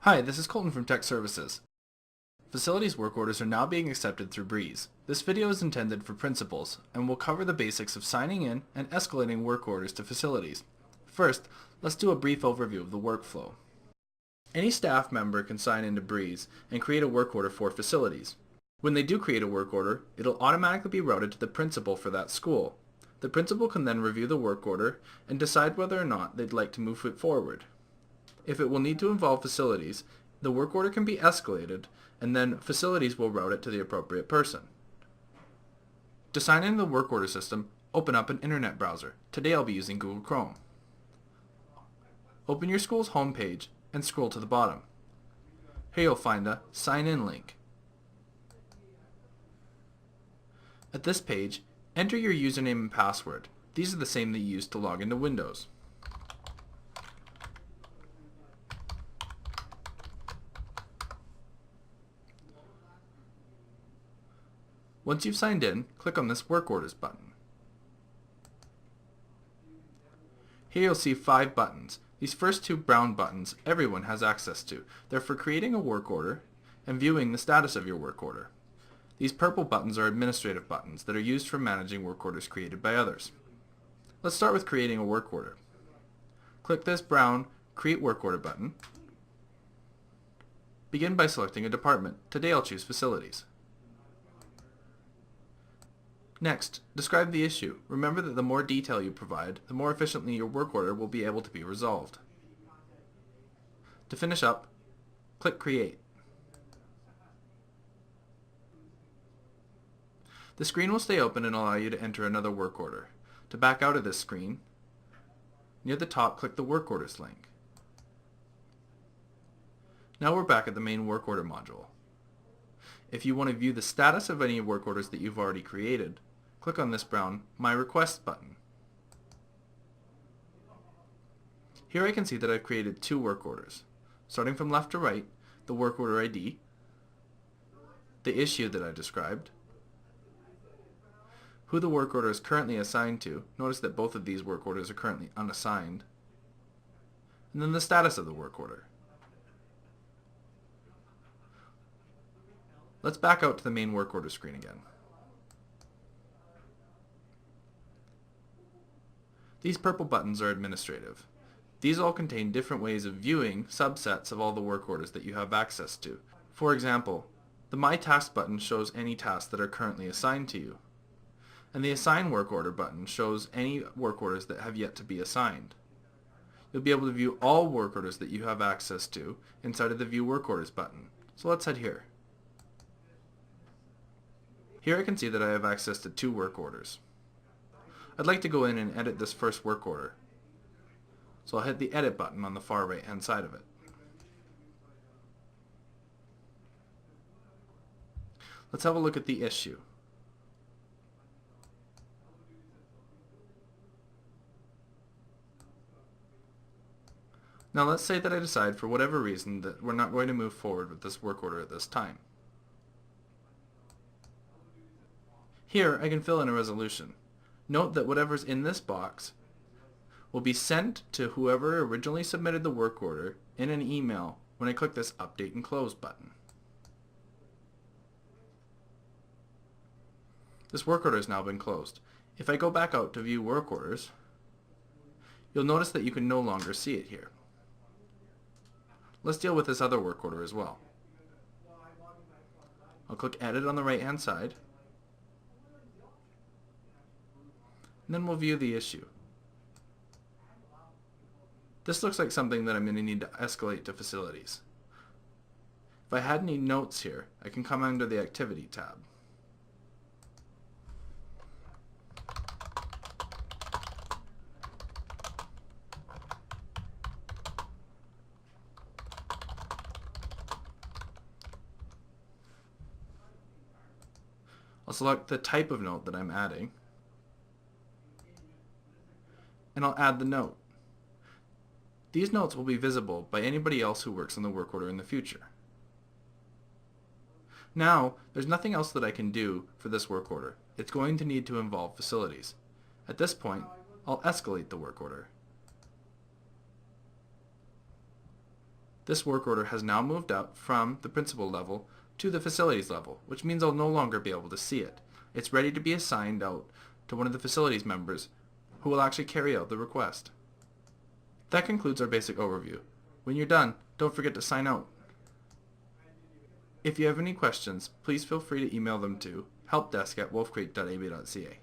Hi, this is Colton from Tech Services. Facilities work orders are now being accepted through Breeze. This video is intended for principals and will cover the basics of signing in and escalating work orders to facilities. First, let's do a brief overview of the workflow. Any staff member can sign into Breeze and create a work order for facilities. When they do create a work order, it'll automatically be routed to the principal for that school. The principal can then review the work order and decide whether or not they'd like to move it forward. If it will need to involve facilities, the work order can be escalated, and then facilities will route it to the appropriate person. To sign into the work order system, open up an internet browser. Today I'll be using Google Chrome. Open your school's home page and scroll to the bottom. Here you'll find a Sign In link. At this page, enter your username and password. These are the same that you use to log into Windows. Once you've signed in, click on this Work Orders button. Here you'll see 5 buttons. These first 2 brown buttons everyone has access to. They're for creating a work order and viewing the status of your work order. These purple buttons are administrative buttons that are used for managing work orders created by others. Let's start with creating a work order. Click this brown Create Work Order button. Begin by selecting a department. Today I'll choose Facilities. Next, describe the issue. Remember that the more detail you provide, the more efficiently your work order will be able to be resolved. To finish up, click Create. The screen will stay open and allow you to enter another work order. To back out of this screen, near the top click the Work Orders link. Now we're back at the main work order module. If you want to view the status of any work orders that you've already created, click on this brown My Requests button. Here I can see that I've created 2 work orders. Starting from left to right, the work order ID, the issue that I described, who the work order is currently assigned to. Notice that both of these work orders are currently unassigned, and then the status of the work order. Let's back out to the main work order screen again. These purple buttons are administrative. These all contain different ways of viewing subsets of all the work orders that you have access to. For example, the My Task button shows any tasks that are currently assigned to you, and the Assign Work Order button shows any work orders that have yet to be assigned. You'll be able to view all work orders that you have access to inside of the View Work Orders button. So let's head here. Here I can see that I have access to 2 work orders. I'd like to go in and edit this first work order. So I'll hit the Edit button on the far right hand side of it. Let's have a look at the issue. Now let's say that I decide for whatever reason that we're not going to move forward with this work order at this time. Here I can fill in a resolution. Note that whatever's in this box will be sent to whoever originally submitted the work order in an email when I click this Update and Close button. This work order has now been closed. If I go back out to view work orders, you'll notice that you can no longer see it here. Let's deal with this other work order as well. I'll click Edit on the right hand side, and then we'll view the issue. This looks like something that I'm going to need to escalate to facilities. If I had any notes here, I can come under the Activity tab. I'll select the type of note that I'm adding, and I'll add the note. These notes will be visible by anybody else who works on the work order in the future. Now, there's nothing else that I can do for this work order. It's going to need to involve facilities. At this point, I'll escalate the work order. This work order has now moved up from the principal level to the facilities level, which means I'll no longer be able to see it. It's ready to be assigned out to one of the facilities members who will actually carry out the request. That concludes our basic overview. When you're done, don't forget to sign out. If you have any questions, please feel free to email them to helpdesk@wolfcreek.ab.ca.